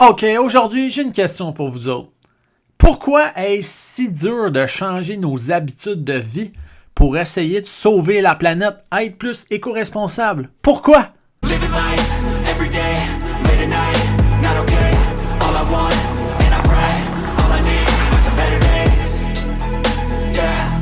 Ok, aujourd'hui, j'ai une question pour vous autres. Pourquoi est-ce si dur de changer nos habitudes de vie pour essayer de sauver la planète, être plus éco-responsable? Pourquoi? Living life, every day, late at night, not okay. All I want, and I pray, all I need are some better days. Yeah,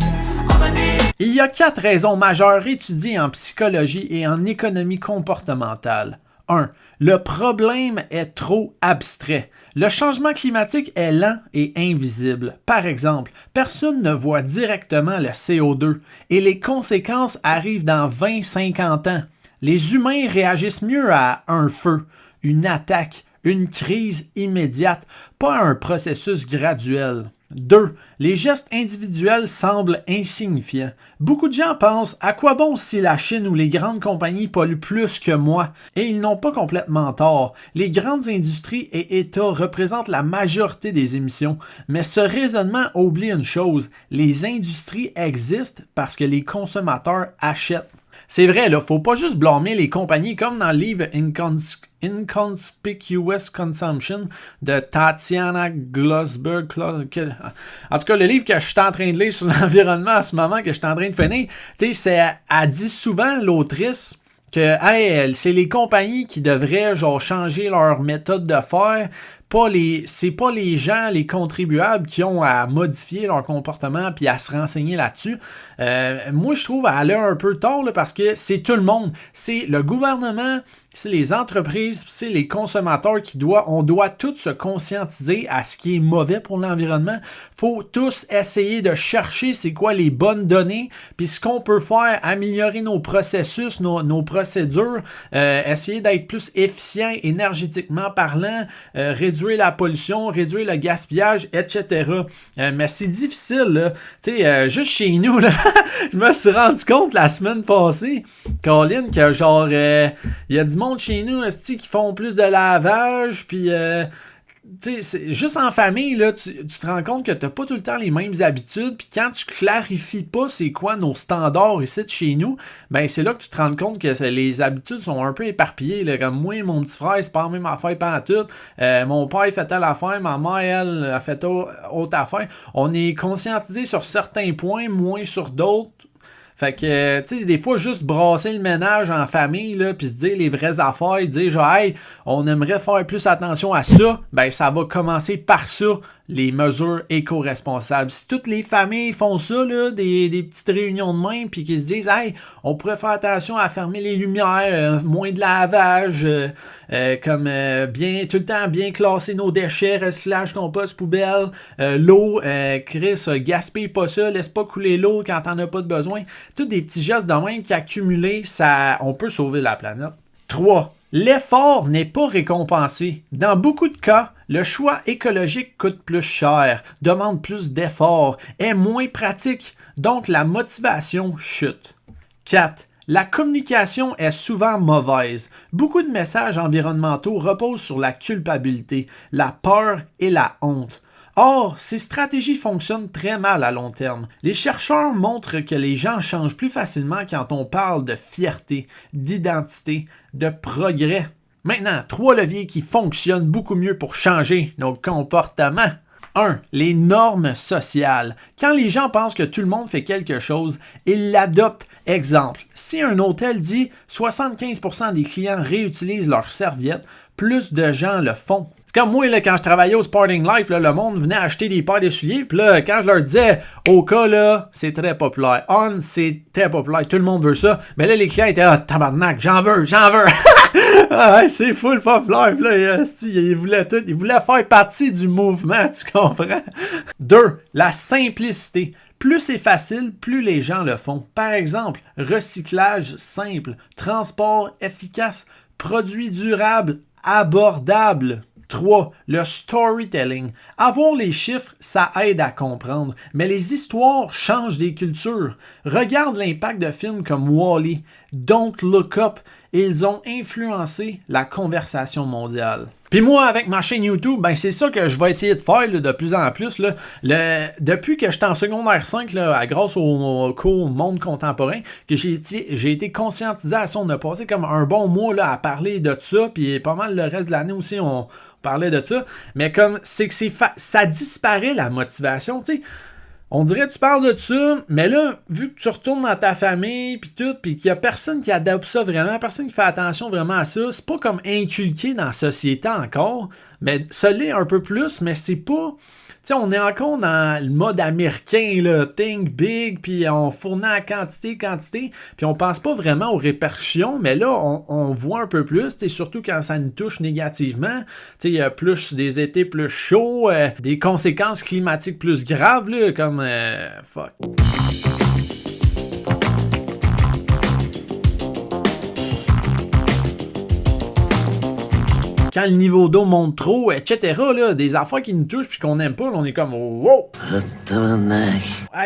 all I need. Il y a 4 raisons majeures étudiées en psychologie et en économie comportementale. 1. Le problème est trop abstrait. Le changement climatique est lent et invisible. Par exemple, personne ne voit directement le CO2 et les conséquences arrivent dans 20-50 ans. Les humains réagissent mieux à un feu, une attaque, une crise immédiate, pas à un processus graduel. 2. Les gestes individuels semblent insignifiants. Beaucoup de gens pensent « à quoi bon si la Chine ou les grandes compagnies polluent plus que moi ?» Et ils n'ont pas complètement tort. Les grandes industries et États représentent la majorité des émissions, mais ce raisonnement oublie une chose, les industries existent parce que les consommateurs achètent. C'est vrai, là, faut pas juste blâmer les compagnies comme dans le livre Inconspicuous Consumption de Tatiana Glusberg. En tout cas, le livre que je suis en train de lire sur l'environnement en ce moment, que je suis en train de finir, elle dit souvent, l'autrice, que hey, c'est les compagnies qui devraient genre changer leur méthode de faire. C'est pas les gens, les contribuables qui ont à modifier leur comportement puis à se renseigner là-dessus. Moi, je trouve qu'elle a un peu tort là, parce que c'est tout le monde. C'est le gouvernement, c'est les entreprises, c'est les consommateurs on doit tous se conscientiser à ce qui est mauvais pour l'environnement. Faut tous essayer de chercher c'est quoi les bonnes données, puis ce qu'on peut faire, améliorer nos processus, nos procédures, essayer d'être plus efficient énergétiquement parlant, réduire la pollution, réduire le gaspillage, etc. Mais c'est difficile, là. Tu sais, juste chez nous, là, je me suis rendu compte la semaine passée, Colin, que genre, il y a du monde chez nous, qui font plus de lavage, puis tu sais, juste en famille, là, tu te rends compte que t'as pas tout le temps les mêmes habitudes, puis quand tu clarifies pas c'est quoi nos standards ici de chez nous, ben c'est là que tu te rends compte que les habitudes sont un peu éparpillées, là. Comme moi, mon petit frère, c'est pas la même affaire pantoute, mon père, il fait telle affaire, ma mère, elle, a fait autre affaire. On est conscientisé sur certains points, moins sur d'autres. Fait que, tu sais, des fois, juste brasser le ménage en famille, là, puis se dire les vraies affaires, dire genre, hey, on aimerait faire plus attention à ça, ben, ça va commencer par ça, les mesures éco-responsables. Si toutes les familles font ça, là, des petites réunions de main, puis qu'ils se disent, hey, on pourrait faire attention à fermer les lumières, moins de lavage, bien, tout le temps bien classer nos déchets, recyclage, compost, poubelle, l'eau, Chris, gaspille pas ça, laisse pas couler l'eau quand t'en as pas de besoin. Tous des petits gestes de même qui accumulés, on peut sauver la planète. 3. L'effort n'est pas récompensé. Dans beaucoup de cas, le choix écologique coûte plus cher, demande plus d'efforts, est moins pratique, donc la motivation chute. 4. La communication est souvent mauvaise. Beaucoup de messages environnementaux reposent sur la culpabilité, la peur et la honte. Or, ces stratégies fonctionnent très mal à long terme. Les chercheurs montrent que les gens changent plus facilement quand on parle de fierté, d'identité, de progrès. Maintenant, 3 leviers qui fonctionnent beaucoup mieux pour changer nos comportements. 1. Les normes sociales. Quand les gens pensent que tout le monde fait quelque chose, ils l'adoptent. Exemple, si un hôtel dit 75% des clients réutilisent leurs serviettes, plus de gens le font. C'est comme moi, là, quand je travaillais au Sporting Life, là, le monde venait acheter des paires d'essuie-pieds, puis là, quand je leur disais Oka, là, c'est très populaire. On, c'est très populaire. Tout le monde veut ça. Mais là, les clients étaient tabarnak, j'en veux. Ah, c'est full populaire. Puis là, ils voulaient faire partie du mouvement, tu comprends? 2. La simplicité. Plus c'est facile, plus les gens le font. Par exemple, recyclage simple, transport efficace, produits durables, abordables. 3. Le storytelling. Avoir les chiffres, ça aide à comprendre, mais les histoires changent des cultures. Regarde l'impact de films comme Wall-E, Don't Look Up. Ils ont influencé la conversation mondiale. Puis moi, avec ma chaîne YouTube, ben c'est ça que je vais essayer de faire là, de plus en plus. Là. Depuis que j'étais en secondaire 5, là, grâce au cours Monde contemporain, que j'ai été conscientisé à ça. On a passé comme un bon mois là, à parler de ça, puis pas mal le reste de l'année aussi, on parlait de ça. Mais comme c'est que ça disparaît la motivation, tu sais. On dirait que tu parles de ça, mais là, vu que tu retournes dans ta famille, puis tout, puis qu'il y a personne qui adopte ça vraiment, personne qui fait attention vraiment à ça, c'est pas comme inculqué dans la société encore, mais ça l'est un peu plus, mais c'est pas... Tu sais, on est encore dans le mode américain, là, think big, puis on fournit à quantité, puis on pense pas vraiment aux répercussions, mais là, on voit un peu plus, surtout quand ça nous touche négativement. Tu sais, il y a plus des étés plus chauds, des conséquences climatiques plus graves, là, comme... fuck. Quand le niveau d'eau monte trop, etc., là, des affaires qui nous touchent puis qu'on n'aime pas, là, on est comme wow!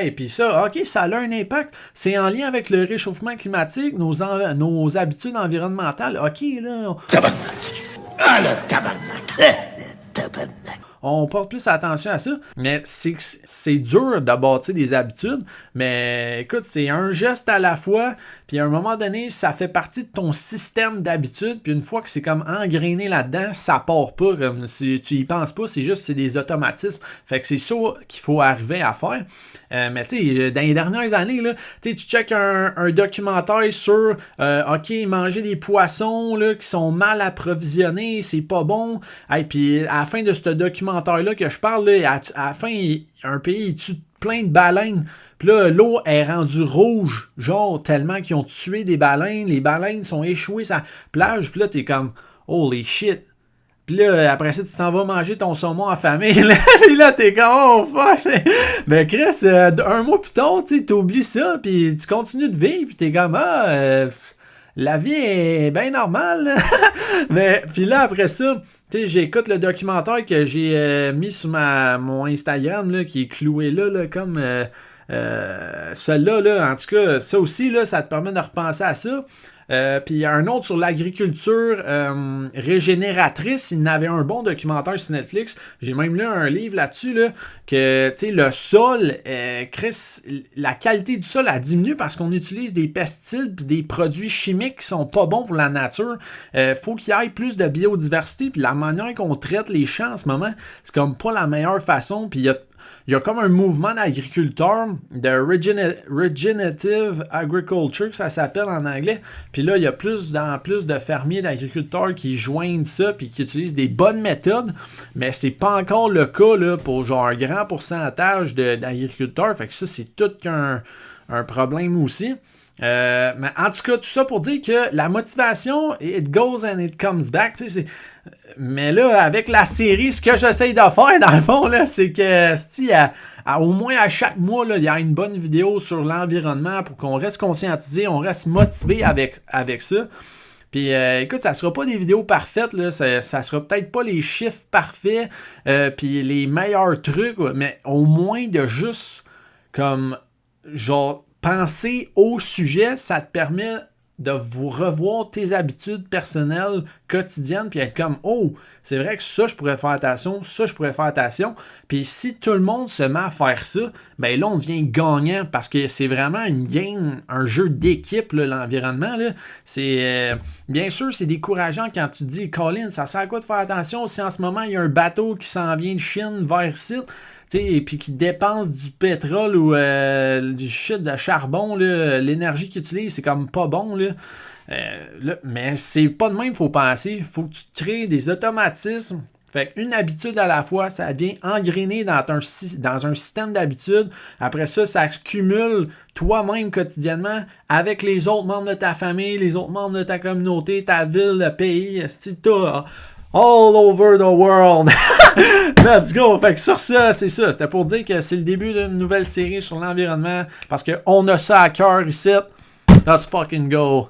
Et puis ça, ok, ça a un impact. C'est en lien avec le réchauffement climatique, nos habitudes environnementales. Ok, là. On porte plus attention à ça, mais c'est dur de bâtir des habitudes, mais écoute, c'est un geste à la fois, puis à un moment donné, ça fait partie de ton système d'habitude, puis une fois que c'est comme engrainé là-dedans, ça part pas, comme si tu y penses pas, c'est des automatismes, fait que c'est ça qu'il faut arriver à faire. Mais tu sais, dans les dernières années, là, tu checkes un documentaire sur OK, manger des poissons là, qui sont mal approvisionnés, c'est pas bon. Et puis à la fin de ce documentaire-là que je parle, là, à la fin, un pays il tue plein de baleines. Puis là, l'eau est rendue rouge, genre tellement qu'ils ont tué des baleines. Les baleines sont échouées sur la plage. Puis là, t'es comme holy shit. Puis là, après ça, tu t'en vas manger ton saumon en famille. Puis là, t'es comme, oh fuck! Mais Chris, un mois plus tard, tu t'oublies ça, puis tu continues de vivre, puis t'es comme, la vie est bien normale. Mais, puis là, après ça, tu sais, j'écoute le documentaire que j'ai mis sur mon Instagram, là, qui est cloué là comme... celui-là, là, en tout cas, ça aussi, là, ça te permet de repenser à ça. Puis il y a un autre sur l'agriculture régénératrice. Il n'avait un bon documentaire sur Netflix. J'ai même lu un livre là-dessus, là, que tu sais, le sol, la qualité du sol a diminué parce qu'on utilise des pesticides et des produits chimiques qui sont pas bons pour la nature. Faut qu'il y ait plus de biodiversité. Puis la manière qu'on traite les champs en ce moment, c'est comme pas la meilleure façon. Puis il y a comme un mouvement d'agriculteurs, de regenerative agriculture, que ça s'appelle en anglais. Puis là, il y a plus de fermiers, d'agriculteurs qui joignent ça puis qui utilisent des bonnes méthodes. Mais c'est pas encore le cas là, pour genre un grand pourcentage d'agriculteurs. Fait que ça, c'est tout un problème aussi. Mais en tout cas, tout ça pour dire que la motivation, it goes and it comes back. Tu sais, mais là, avec la série, ce que j'essaye de faire, dans le fond, là, c'est que si au moins à chaque mois, il y a une bonne vidéo sur l'environnement pour qu'on reste conscientisé, on reste motivé avec ça. Puis écoute, ça sera pas des vidéos parfaites, là, ça sera peut-être pas les chiffres parfaits, puis les meilleurs trucs, mais au moins de juste comme genre penser au sujet, ça te permet de vous revoir tes habitudes personnelles quotidiennes puis être comme oh, c'est vrai que ça je pourrais faire attention, ça je pourrais faire attention. Puis si tout le monde se met à faire ça, ben là on devient gagnant parce que c'est vraiment une game, un jeu d'équipe là, l'environnement là. C'est bien sûr c'est décourageant quand tu te dis Colin, ça sert à quoi de faire attention si en ce moment il y a un bateau qui s'en vient de Chine vers site. Et puis qui dépense du pétrole ou du shit de charbon, là, l'énergie qu'ils utilisent, c'est comme pas bon. Là. Mais c'est pas de même qu'il faut penser. Il faut que tu te crées des automatismes. Fait qu'une habitude à la fois, ça devient engrainé dans un système d'habitudes. Après ça, ça cumule toi-même quotidiennement avec les autres membres de ta famille, les autres membres de ta communauté, ta ville, le pays, tout. All over the world. Let's go. Fait que sur ça, c'est ça. C'était pour dire que c'est le début d'une nouvelle série sur l'environnement parce qu'on a ça à cœur ici. Let's fucking go.